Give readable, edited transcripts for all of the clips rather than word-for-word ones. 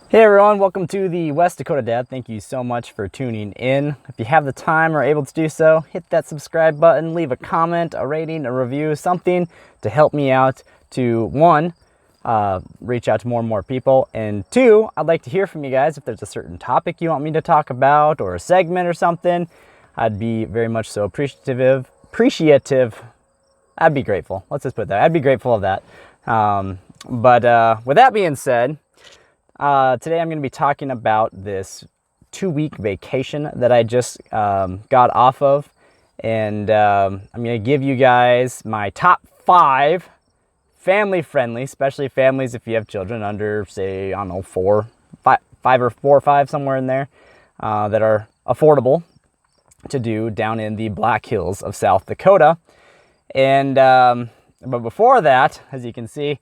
Hey everyone, welcome to the West Dakota Dad. Thank you so much for tuning in. If you have the time or are able to do so, hit that subscribe button, leave a comment, a rating, a review, something to help me out to one, reach out to more and more people, and two, I'd like to hear from you guys if there's a certain topic you want me to talk about or a segment or something. I'd be very much so appreciative. I'd be grateful. Let's just put that. I'd be grateful of that. But with that being said, today I'm going to be talking about this 2-week vacation that I just got off of. And I'm going to give you guys my top 5 family-friendly, especially families if you have children under, say, I don't know, 4 or 5, somewhere in there, that are affordable to do down in the Black Hills of South Dakota. And but before that, as you can see,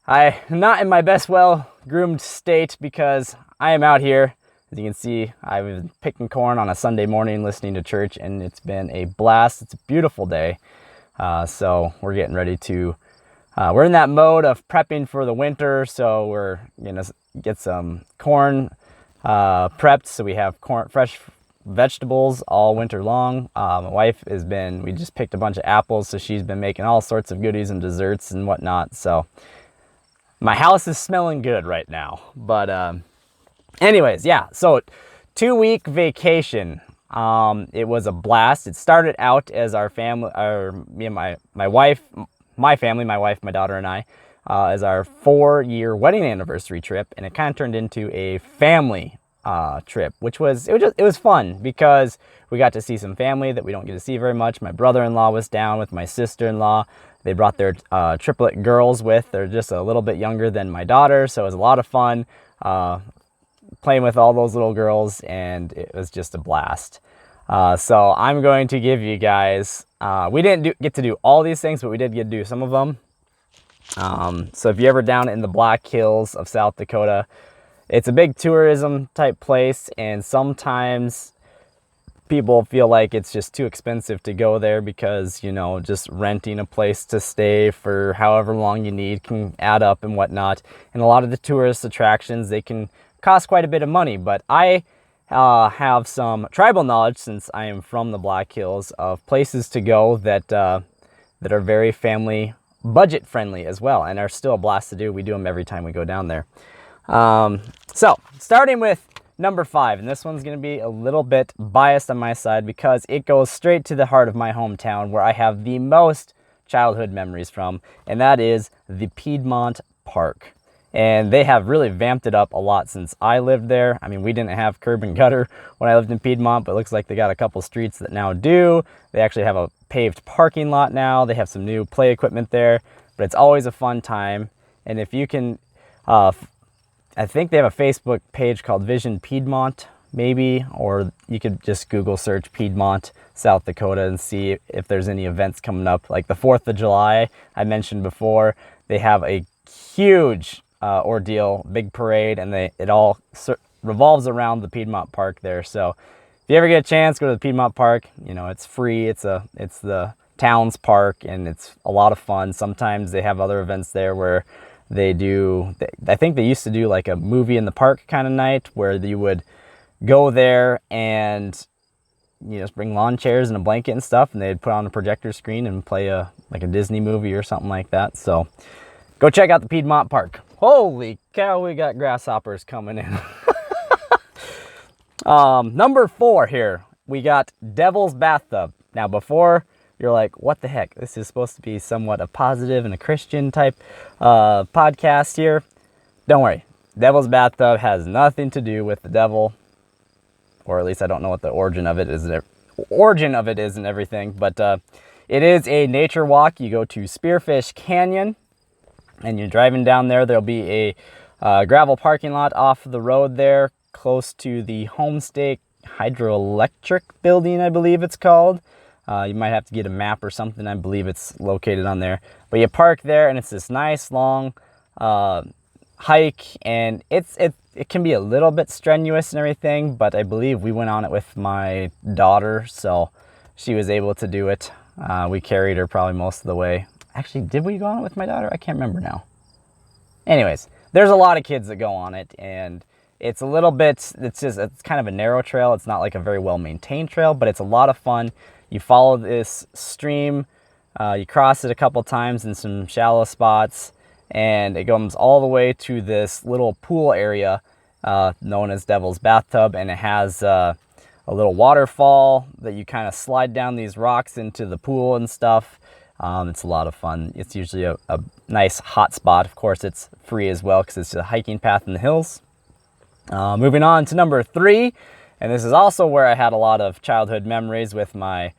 I'm not in my best well-groomed state because I am out here. As you can see, I was picking corn on a Sunday morning listening to church, and it's been a blast. It's a beautiful day. So we're getting ready to, we're in that mode of prepping for the winter. So we're going to get some corn prepped. So we have fresh vegetables all winter long. My wife we just picked a bunch of apples. So she's been making all sorts of goodies and desserts and whatnot. So my house is smelling good right now. But anyways, yeah, so 2-week vacation. It was a blast. It started out as our family, me and my wife, my daughter and I, as our 4-year wedding anniversary trip, and it kind of turned into a family trip, which was it was fun because we got to see some family that we don't get to see very much. My brother-in-law was down with my sister-in-law. They brought their triplet girls with. They're just a little bit younger than my daughter, so it was a lot of fun playing with all those little girls, and it was just a blast. So I'm going to give you guys, we didn't get to do all these things, but we did get to do some of them. So if you're ever down in the Black Hills of South Dakota, it's a big tourism type place, and sometimes people feel like it's just too expensive to go there because, you know, just renting a place to stay for however long you need can add up and whatnot. And a lot of the tourist attractions, they can cost quite a bit of money. But I have some tribal knowledge, since I am from the Black Hills, of places to go that are very family budget friendly as well, and are still a blast to do. We do them every time we go down there. So starting with number 5, and this one's going to be a little bit biased on my side because it goes straight to the heart of my hometown where I have the most childhood memories from, and that is the Piedmont Park. And they have really vamped it up a lot since I lived there. I mean, we didn't have curb and gutter when I lived in Piedmont, but it looks like they got a couple streets that now do. They actually have a paved parking lot now. They have some new play equipment there, but it's always a fun time. And if you can, I think they have a Facebook page called Vision Piedmont, maybe, or you could just Google search Piedmont, South Dakota, and see if there's any events coming up. Like the 4th of July, I mentioned before, they have a huge ordeal, big parade, and it all revolves around the Piedmont Park there. So if you ever get a chance, go to the Piedmont Park. You know, it's free. It's the town's park, and it's a lot of fun. Sometimes they have other events there where I think they used to do like a movie in the park kind of night where you would go there and, you know, bring lawn chairs and a blanket and stuff, and they'd put on a projector screen and play like a Disney movie or something like that. So go check out the Piedmont Park. Holy cow, we got grasshoppers coming in. Number 4 here, we got Devil's Bathtub. Now before you're like, what the heck? This is supposed to be somewhat a positive and a Christian type podcast here. Don't worry. Devil's Bathtub has nothing to do with the devil, or at least I don't know what the origin of it is and everything. But it is a nature walk. You go to Spearfish Canyon, and you're driving down there. There'll be a gravel parking lot off the road there, close to the Homestake Hydroelectric Building, I believe it's called. You might have to get a map or something. I believe it's located on there. But you park there, and it's this nice long hike, and it can be a little bit strenuous and everything, but I believe we went on it with my daughter, so she was able to do it. We carried her probably most of the way. Actually, did we go on it with my daughter? I can't remember now. Anyways, there's a lot of kids that go on it, and it's a little bit, it's kind of a narrow trail. It's not like a very well maintained trail, but it's a lot of fun. You follow this stream, you cross it a couple times in some shallow spots, and it goes all the way to this little pool area known as Devil's Bathtub, and it has a little waterfall that you kind of slide down these rocks into the pool and stuff. It's a lot of fun. It's usually a nice hot spot. Of course, it's free as well because it's a hiking path in the hills. Moving on to number 3, and this is also where I had a lot of childhood memories with my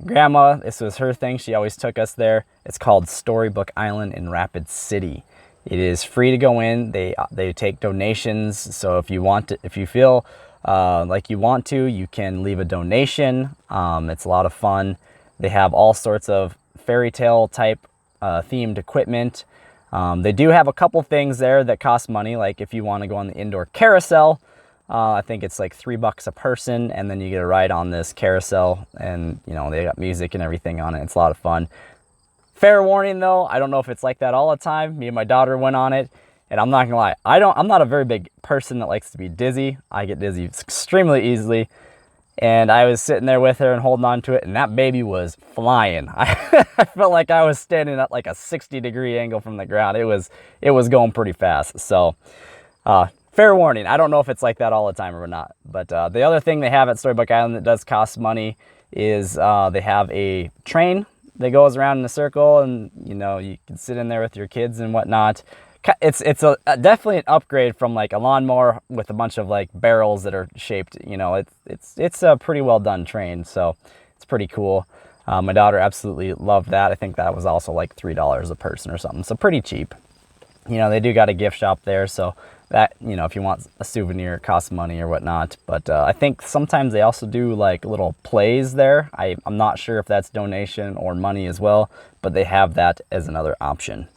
grandma. This was her thing. She always took us there. It's called Storybook Island in Rapid City. It is free to go in. They take donations. So if you want to, if you feel like you want to, you can leave a donation. It's a lot of fun. They have all sorts of fairy tale type themed equipment. They do have a couple things there that cost money, like if you want to go on the indoor carousel, I think it's like $3 a person, and then you get a ride on this carousel, and you know, they got music and everything on it. It's a lot of fun. Fair warning though, I don't know if it's like that all the time. Me and my daughter went on it, and I'm not gonna lie, I'm not a very big person that likes to be dizzy. I get dizzy extremely easily. And I was sitting there with her and holding on to it, and that baby was flying. I felt like I was standing at like a 60-degree angle from the ground. It was going pretty fast. So fair warning, I don't know if it's like that all the time or not. But the other thing they have at Storybook Island that does cost money is they have a train that goes around in a circle, and you know, you can sit in there with your kids and whatnot. It's definitely an upgrade from like a lawnmower with a bunch of like barrels that are shaped. You know, it's a pretty well done train, so it's pretty cool. My daughter absolutely loved that. I think that was also like $3 a person or something, so pretty cheap. You know, they do got a gift shop there, so that, you know, if you want a souvenir, it costs money or whatnot. But I think sometimes they also do like little plays there. I'm not sure if that's donation or money as well, but they have that as another option.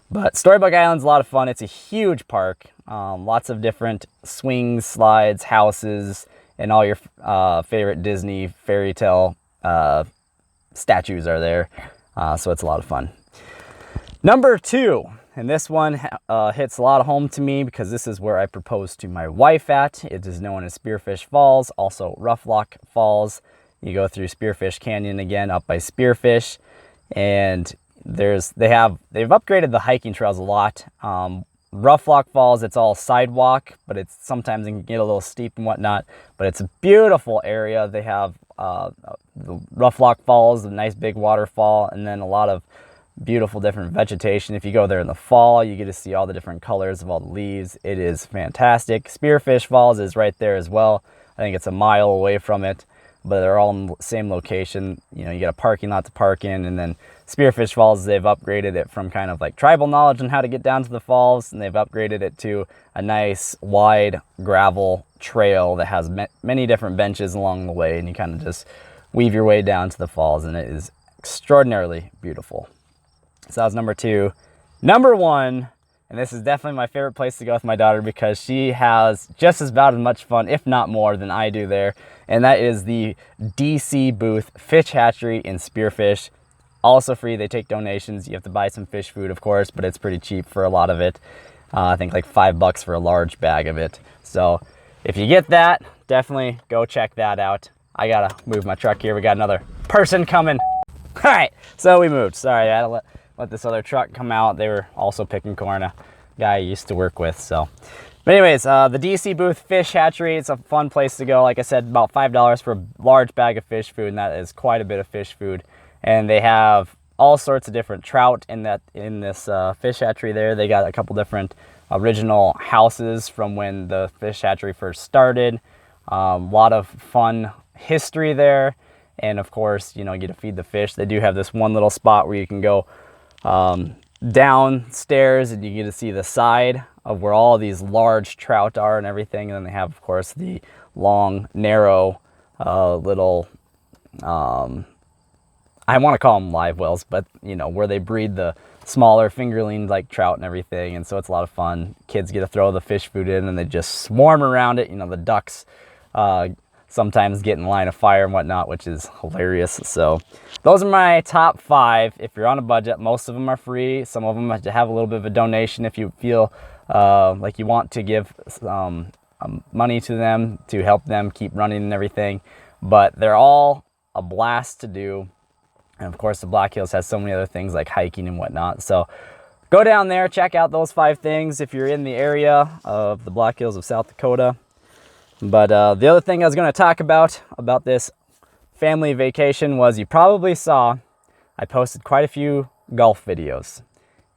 But Storybook Island's a lot of fun. It's a huge park. Lots of different swings, slides, houses, and all your favorite Disney fairy tale statues are there. So it's a lot of fun. Number 2, and this one hits a lot of home to me because this is where I proposed to my wife at. It is known as Spearfish Falls, also Rough Lock Falls. You go through Spearfish Canyon again up by Spearfish, and they've upgraded the hiking trails a lot. Rough Lock Falls, it's all sidewalk, but it's sometimes it can get a little steep and whatnot, but it's a beautiful area. They have the Rough Lock Falls, a nice big waterfall, and then a lot of beautiful different vegetation. If you go there in the fall, you get to see all the different colors of all the leaves. It is fantastic. Spearfish Falls is right there as well. I think it's a mile away from it, but they're all in the same location. You know, you got a parking lot to park in, and then Spearfish Falls, they've upgraded it from kind of like tribal knowledge on how to get down to the falls, and they've upgraded it to a nice wide gravel trail that has many different benches along the way, and you kind of just weave your way down to the falls, and it is extraordinarily beautiful. So that was number 2. Number 1, and this is definitely my favorite place to go with my daughter because she has just about as much fun, if not more, than I do there, and that is the DC booth Fish Hatchery in Spearfish. Also free. They take donations. You have to buy some fish food, of course, but it's pretty cheap for a lot of it. I think like $5 for a large bag of it. So if you get that, definitely go check that out. I gotta move my truck here. We got another person coming. All right, so we moved. Sorry, I had to let this other truck come out. They were also picking corn, a guy I used to work with. So, but anyways, the DC booth Fish Hatchery, it's a fun place to go. Like I said, about $5 for a large bag of fish food, and that is quite a bit of fish food. And they have all sorts of different trout in this fish hatchery there. They got a couple different original houses from when the fish hatchery first started. A lot of fun history there. And of course, you know, you get to feed the fish. They do have this one little spot where you can go downstairs and you get to see the side of where all these large trout are and everything. And then they have, of course, the long, narrow little... I want to call them live wells, but you know, where they breed the smaller fingerling like trout and everything. And so it's a lot of fun. Kids get to throw the fish food in and they just swarm around it. You know, the ducks sometimes get in line of fire and whatnot, which is hilarious. So those are my top 5. If you're on a budget, most of them are free. Some of them have to have a little bit of a donation if you feel like you want to give money to them to help them keep running and everything, but they're all a blast to do. And of course the Black Hills has so many other things like hiking and whatnot. So go down there, check out those 5 things if you're in the area of the Black Hills of South Dakota. But the other thing I was going to talk about this family vacation was, you probably saw I posted quite a few golf videos,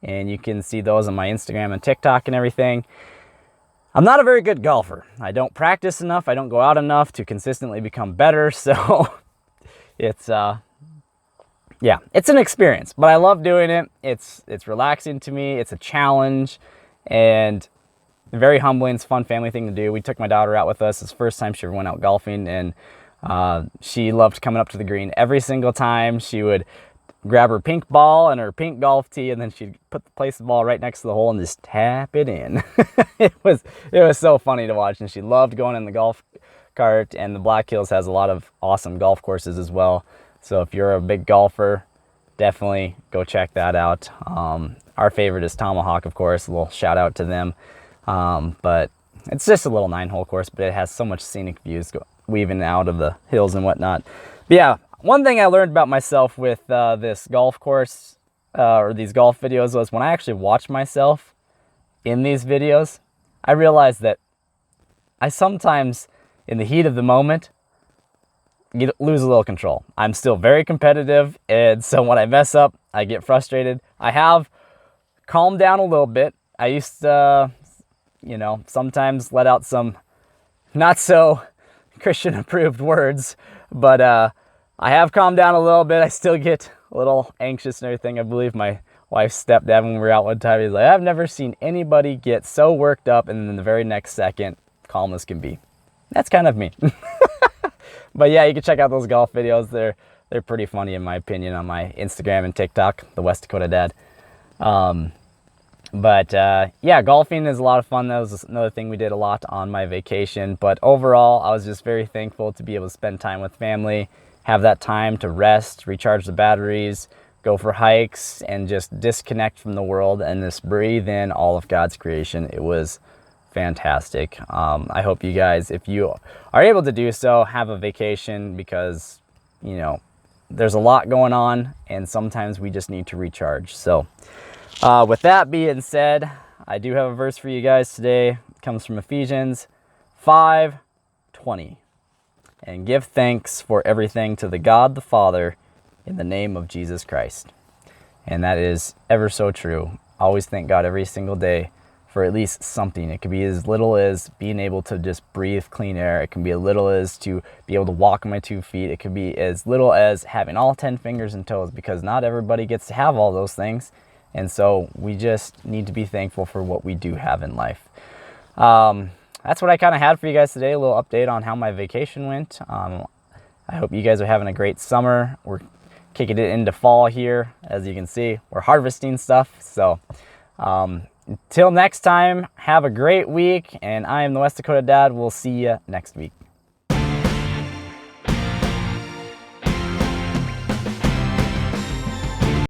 and you can see those on my Instagram and TikTok and everything. I'm not a very good golfer. I don't practice enough. I don't go out enough to consistently become better. So it's yeah, it's an experience, but I love doing it. It's relaxing to me. It's a challenge and very humbling. It's a fun family thing to do. We took my daughter out with us. It's the first time she ever went out golfing, and she loved coming up to the green every single time. She would grab her pink ball and her pink golf tee, and then she'd place the ball right next to the hole and just tap it in. It was so funny to watch, and she loved going in the golf cart. And the Black Hills has a lot of awesome golf courses as well. So if you're a big golfer, definitely go check that out. Our favorite is Tomahawk, of course. A little shout out to them. But it's just a little 9-hole course, but it has so much scenic views weaving out of the hills and whatnot. But yeah, one thing I learned about myself with this golf course or these golf videos was, when I actually watch myself in these videos, I realized that I sometimes, in the heat of the moment, lose a little control. I'm still very competitive, and so when I mess up, I get frustrated. I have calmed down a little bit. I used to, you know, sometimes let out some not so Christian approved words, but I have calmed down a little bit. I still get a little anxious and everything. I believe my wife's stepdad, when we were out one time, he's like, I've never seen anybody get so worked up and then the very next second calm as can be. That's kind of me. But yeah, you can check out those golf videos. They're pretty funny in my opinion on my Instagram and TikTok, the West Dakota Dad. But yeah, golfing is a lot of fun. That was another thing we did a lot on my vacation. But overall, I was just very thankful to be able to spend time with family, have that time to rest, recharge the batteries, go for hikes, and just disconnect from the world and just breathe in all of God's creation. It was fantastic. I hope you guys, if you are able to do so, have a vacation, because, you know, there's a lot going on and sometimes we just need to recharge. So with that being said, I do have a verse for you guys today. It comes from Ephesians 5:20. And give thanks for everything to the God the Father in the name of Jesus Christ. And that is ever so true. Always thank God every single day for at least something. It could be as little as being able to just breathe clean air. It can be as little as to be able to walk on my 2 feet. It could be as little as having all 10 fingers and toes, because not everybody gets to have all those things. And so we just need to be thankful for what we do have in life. That's what I kind of had for you guys today, a little update on how my vacation went. I hope you guys are having a great summer. We're kicking it into fall here. As you can see, we're harvesting stuff. So until next time, have a great week. And I am the West Dakota Dad. We'll see you next week.